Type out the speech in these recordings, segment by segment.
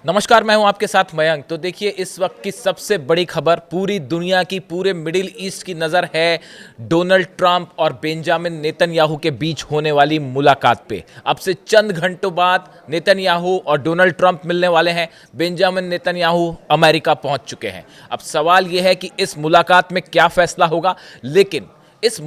नमस्कार, मैं हूं आपके साथ मयंक। तो देखिए, इस वक्त की सबसे बड़ी खबर पूरी दुनिया की, पूरे मिडिल ईस्ट की नज़र है डोनाल्ड ट्रंप और बेंजामिन नेतन्याहू के बीच होने वाली मुलाकात पे। अब से चंद घंटों बाद नेतन्याहू और डोनाल्ड ट्रंप मिलने वाले हैं। बेंजामिन नेतन्याहू अमेरिका पहुंच चुके हैं। अब सवाल यह है कि इस मुलाकात में क्या फैसला होगा, लेकिन इस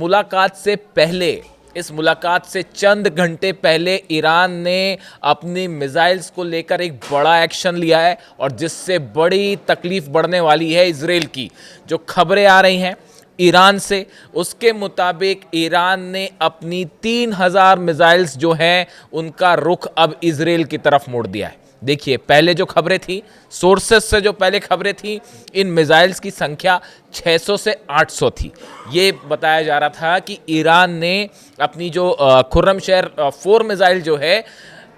मुलाकात से चंद घंटे पहले ईरान ने अपनी मिसाइल्स को लेकर एक बड़ा एक्शन लिया है, और जिससे बड़ी तकलीफ बढ़ने वाली है इजराइल की। जो खबरें आ रही हैं ईरान से, उसके मुताबिक ईरान ने अपनी 3000 मिसाइल्स जो हैं उनका रुख अब इजराइल की तरफ मोड़ दिया है। देखिए, पहले जो खबरें थी, सोर्सेस से जो पहले खबरें थी, इन मिसाइल्स की संख्या 600 से 800 थी। ये बताया जा रहा था कि ईरान ने अपनी जो खुर्रमशहर 4 मिसाइल जो है,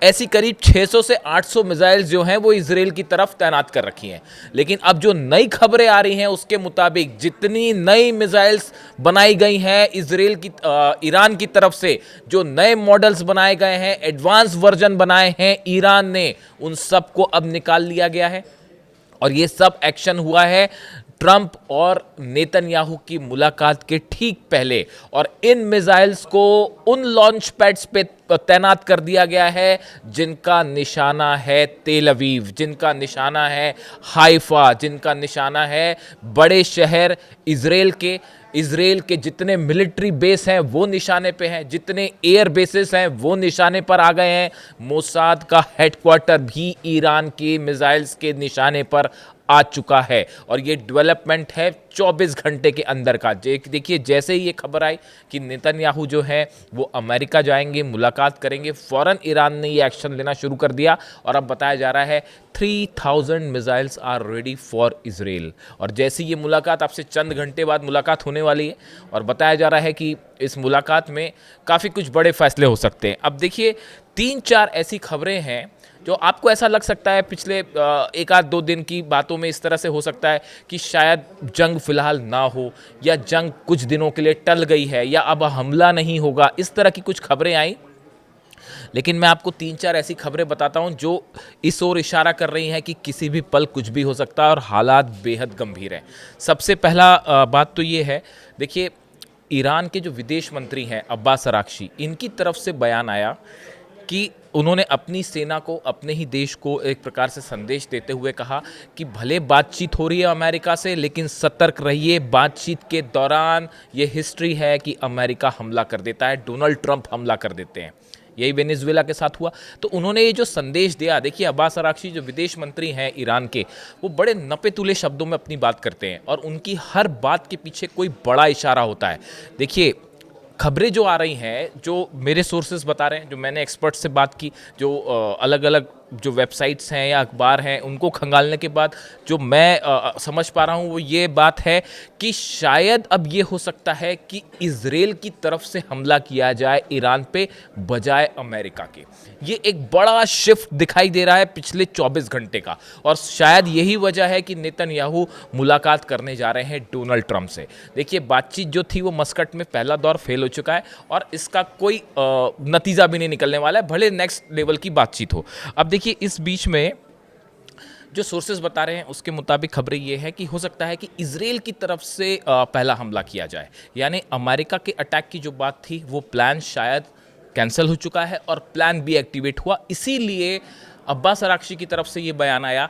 ऐसी करीब 600 से 800 मिसाइल्स जो हैं वो इजराइल की तरफ तैनात कर रखी हैं। लेकिन अब जो नई खबरें आ रही हैं उसके मुताबिक जितनी नई मिसाइल्स बनाई गई हैं ईरान की तरफ से, जो नए मॉडल्स बनाए गए हैं, एडवांस वर्जन बनाए हैं ईरान ने, उन सब को अब निकाल लिया गया है। और ये सब एक्शन हुआ है ट्रंप और नेतन्याहू की मुलाकात के ठीक पहले। और इन मिसाइल्स को उन लॉन्च पैड्स पे तैनात कर दिया गया है जिनका निशाना है तेल अवीव, जिनका निशाना है हाइफा, जिनका निशाना है बड़े शहर इजराइल के जितने मिलिट्री बेस हैं वो निशाने पे हैं, जितने एयर बेसेस हैं वो निशाने पर आ गए हैं। मोसाद का हेडक्वार्टर भी ईरान की मिसाइल्स के निशाने पर आ चुका है। और ये डेवलपमेंट है 24 घंटे के अंदर का। देखिए, जैसे ही ये खबर आई कि नेतन्याहू जो है वो अमेरिका जाएंगे, मुलाकात करेंगे, फौरन ईरान ने ये एक्शन लेना शुरू कर दिया। और अब बताया जा रहा है 3000 missiles are ready for Israel. और जैसी ये मुलाकात, आपसे चंद घंटे बाद मुलाकात होने वाली है, और बताया जा रहा है कि इस मुलाकात में काफ़ी कुछ बड़े फैसले हो सकते हैं। अब देखिए, 3-4 ऐसी खबरें हैं जो आपको ऐसा लग सकता है पिछले 1-2 दिन की बातों में इस तरह से हो सकता है कि शायद जंग फिलहाल ना हो, या जंग कुछ दिनों के लिए टल गई है, या अब हमला नहीं होगा। इस तरह की कुछ खबरें आई। लेकिन मैं आपको 3-4 ऐसी खबरें बताता हूं जो इस ओर इशारा कर रही हैं कि किसी भी पल कुछ भी हो सकता है और हालात बेहद गंभीर हैं। सबसे पहला बात तो ये है, देखिए, ईरान के जो विदेश मंत्री हैं अब्बास अराक्ची, इनकी तरफ से बयान आया कि उन्होंने अपनी सेना को, अपने ही देश को एक प्रकार से संदेश देते हुए कहा कि भले बातचीत हो रही है अमेरिका से, लेकिन सतर्क रहिए। बातचीत के दौरान ये हिस्ट्री है कि अमेरिका हमला कर देता है, डोनाल्ड ट्रंप हमला कर देते हैं। यही वेनेजुएला के साथ हुआ। तो उन्होंने ये जो संदेश दिया, देखिए, अब्बास अराक्ची जो विदेश मंत्री हैं ईरान के, वो बड़े नपे तुले शब्दों में अपनी बात करते हैं, और उनकी हर बात के पीछे कोई बड़ा इशारा होता है। देखिए, खबरें जो आ रही हैं, जो मेरे सोर्सेज बता रहे हैं, जो मैंने एक्सपर्ट से बात की, जो अलग अलग जो वेबसाइट्स हैं या अखबार हैं, उनको खंगालने के बाद जो मैं समझ पा रहा हूँ वो ये बात है कि शायद अब ये हो सकता है कि इजराइल की तरफ से हमला किया जाए ईरान पे बजाय अमेरिका के। ये एक बड़ा शिफ्ट दिखाई दे रहा है पिछले 24 घंटे का, और शायद यही वजह है कि नेतन्याहू मुलाकात करने जा रहे हैं डोनाल्ड ट्रंप से। देखिए, बातचीत जो थी वो मस्कट में पहला दौर फेल हो चुका है, और इसका कोई नतीजा भी नहीं निकलने वाला है, भले नेक्स्ट लेवल की बातचीत हो। अब देखिए, इस बीच में जो सोर्सेज बता रहे हैं उसके मुताबिक खबरें ये है कि हो सकता है कि इजराइल की तरफ से पहला हमला किया जाए। यानी अमेरिका के अटैक की जो बात थी वो प्लान शायद कैंसिल हो चुका है, और प्लान बी एक्टिवेट हुआ। इसीलिए अब्बास अराक्ची की तरफ से ये बयान आया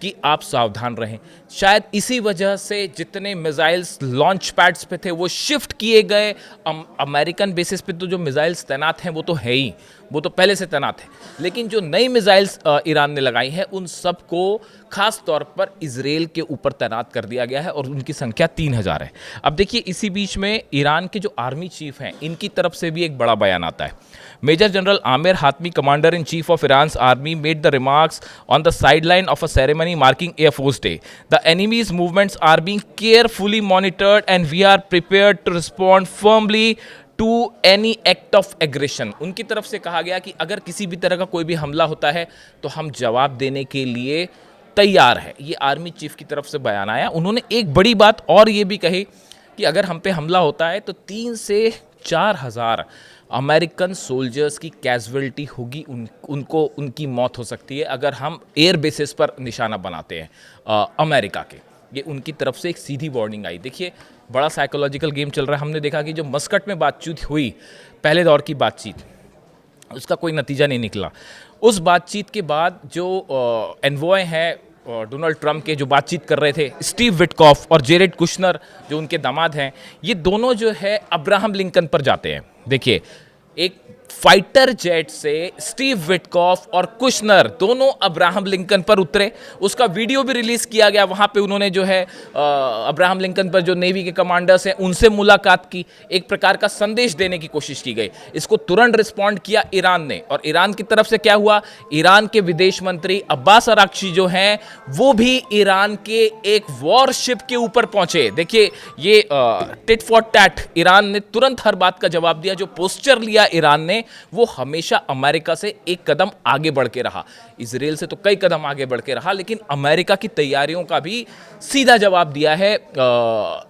कि आप सावधान रहें। शायद इसी वजह से जितने मिसाइल्स लॉन्च पैड्स पे थे वो शिफ्ट किए गए अमेरिकन बेसिस पे। तो जो मिसाइल्स तैनात हैं वो तो है ही, वो तो पहले से तैनात है, लेकिन जो नई मिसाइल्स ईरान ने लगाई हैं उन सब को खास तौर पर इजराइल के ऊपर तैनात कर दिया गया है, और उनकी संख्या 3000 है। अब देखिए, इसी बीच में ईरान के जो आर्मी चीफ हैं, इनकी तरफ से भी एक बड़ा बयान आता है। Major general Amir Hatami, commander in chief of Iran's army, made the remarks on the sideline of a ceremony marking air force day. The enemy's movements are being carefully monitored and we are prepared to respond firmly to any act of aggression। उनकी तरफ से कहा गया कि अगर किसी भी तरह का कोई भी हमला होता है तो हम जवाब देने के लिए तैयार है। ये आर्मी चीफ की तरफ से बयान आया। उन्होंने एक बड़ी बात और ये भी कही कि अगर हम पे हमला होता है तो 3 से 4 हज़ार अमेरिकन सोल्जर्स की कैजुअलिटी होगी, उनको उनकी मौत हो सकती है अगर हम एयर बेसिस पर निशाना बनाते हैं अमेरिका के। ये उनकी तरफ से एक सीधी वार्निंग आई। देखिए, बड़ा साइकोलॉजिकल गेम चल रहा है। हमने देखा कि जो मस्कट में बातचीत हुई, पहले दौर की बातचीत, उसका कोई नतीजा नहीं निकला। उस बातचीत के बाद जो एनवॉय हैं डोनाल्ड ट्रंप के, जो बातचीत कर रहे थे, स्टीव विटकॉफ और जेरेड कुशनर जो उनके दामाद हैं, ये दोनों जो है अब्राहम लिंकन पर जाते हैं। देखिए, एक फाइटर जेट से स्टीव विटकॉफ और कुशनर दोनों अब्राहम लिंकन पर उतरे। उसका वीडियो भी रिलीज किया गया। वहां पे उन्होंने जो है अब्राहम लिंकन पर जो नेवी के कमांडर्स हैं उनसे मुलाकात की, एक प्रकार का संदेश देने की कोशिश की गई। इसको तुरंत रिस्पॉन्ड किया ईरान ने, और ईरान की तरफ से क्या हुआ, ईरान के विदेश मंत्री अब्बास अराक्ची जो हैं वो भी ईरान के एक वॉरशिप के ऊपर पहुंचे। देखिए, ये टिट फॉर टैट, ईरान ने तुरंत हर बात का जवाब दिया। जो पोस्चर लिया ईरान ने, वो हमेशा अमेरिका से एक कदम आगे बढ़ के रहा। इजराइल से तो कई कदम आगे बढ़ के रहा, लेकिन अमेरिका की तैयारियों का भी सीधा जवाब दिया है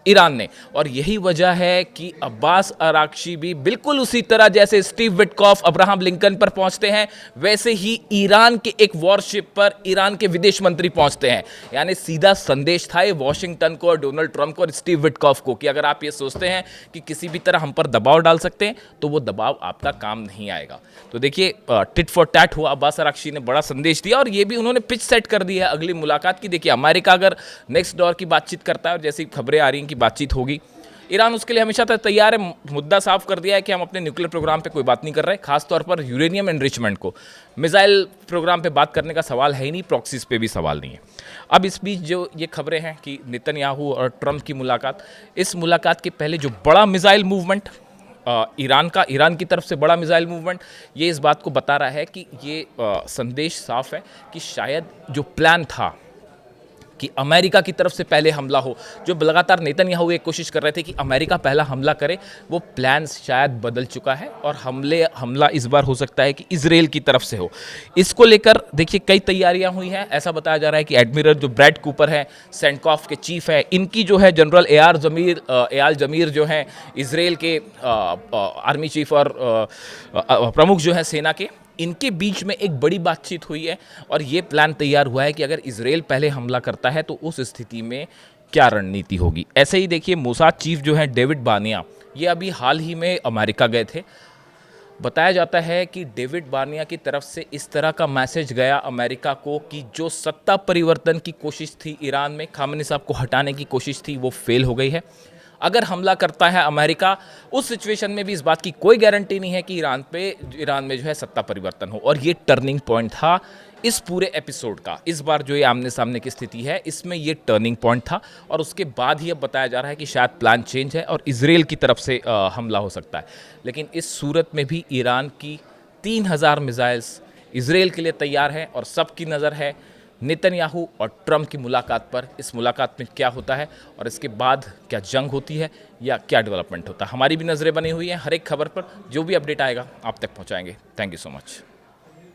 ईरान ने। और यही वजह है कि अब्बास अराक्ची भी बिल्कुल उसी तरह जैसे स्टीव विटकॉफ अब्राहम लिंकन पर पहुंचते हैं, वैसे ही ईरान के एक वॉरशिप पर ईरान के विदेश मंत्री पहुंचते हैं। यानी सीधा संदेश था ये वॉशिंगटन को और डोनाल्ड ट्रंप को और स्टीव विटकॉफ को कि अगर आप ये सोचते हैं कि किसी भी तरह हम पर दबाव डाल सकते हैं, तो वो दबाव आपका काम नहीं आएगा। तो देखिए, टिट फॉर टैट हुआ। अब्बास अराक्ची ने बड़ा संदेश दिया और ये भी उन्होंने पिच सेट कर दी है अगली मुलाकात की। देखिए, अमेरिका अगर नेक्स्ट दौर की बातचीत करता है, और जैसी खबरें आ रही हैं कि बातचीत होगी, ईरान उसके लिए हमेशा तक तैयार है। मुद्दा साफ कर दिया है कि हम अपने न्यूक्लियर प्रोग्राम पे कोई बात नहीं कर रहे, खासतौर पर यूरेनियम एनरिचमेंट को। मिसाइल प्रोग्राम पे बात करने का सवाल है ही नहीं, प्रॉक्सीज पे भी सवाल नहीं है। अब इस बीच जो ये खबरें हैं कि नेतन्याहू और ट्रंप की मुलाकात, इस मुलाकात के पहले जो बड़ा मिसाइल मूवमेंट ईरान की तरफ से बड़ा मिसाइल मूवमेंट, ये इस बात को बता रहा है कि ये संदेश साफ है कि शायद जो प्लान था कि अमेरिका की तरफ से पहले हमला हो, जो लगातार नेतन्याहू एक कोशिश कर रहे थे कि अमेरिका पहला हमला करे, वो प्लान शायद बदल चुका है और हमला इस बार हो सकता है कि इजराइल की तरफ से हो। इसको लेकर देखिए कई तैयारियां हुई हैं। ऐसा बताया जा रहा है कि एडमिरल जो ब्रैड कूपर है, सेंटकॉफ के चीफ है, इनकी जो है जनरल एयाल जमीर जो हैं इजराइल के आर्मी चीफ और प्रमुख जो है सेना के, इनके बीच में एक बड़ी बातचीत हुई है और ये प्लान तैयार हुआ है कि अगर इजराइल पहले हमला करता है तो उस स्थिति में क्या रणनीति होगी। ऐसे ही देखिए, मोसाद चीफ जो है डेविड बानिया, ये अभी हाल ही में अमेरिका गए थे। बताया जाता है कि डेविड बानिया की तरफ से इस तरह का मैसेज गया अमेरिका को कि जो सत्ता परिवर्तन की कोशिश थी ईरान में, खामेनी साहब को हटाने की कोशिश थी, वो फेल हो गई है। अगर हमला करता है अमेरिका, उस सिचुएशन में भी इस बात की कोई गारंटी नहीं है कि ईरान में जो है सत्ता परिवर्तन हो। और ये टर्निंग पॉइंट था इस पूरे एपिसोड का। इस बार जो ये आमने सामने की स्थिति है, इसमें ये टर्निंग पॉइंट था और उसके बाद ही अब बताया जा रहा है कि शायद प्लान चेंज है और इजराइल की तरफ से हमला हो सकता है। लेकिन इस सूरत में भी ईरान की 3000 मिसाइल्स इजराइल के लिए तैयार है और सबकी नज़र है नेतन्याहू और ट्रंप की मुलाकात पर। इस मुलाकात में क्या होता है और इसके बाद क्या जंग होती है या क्या डेवलपमेंट होता है, हमारी भी नज़रें बनी हुई हैं। हर एक खबर पर जो भी अपडेट आएगा आप तक पहुंचाएंगे। Thank you so much.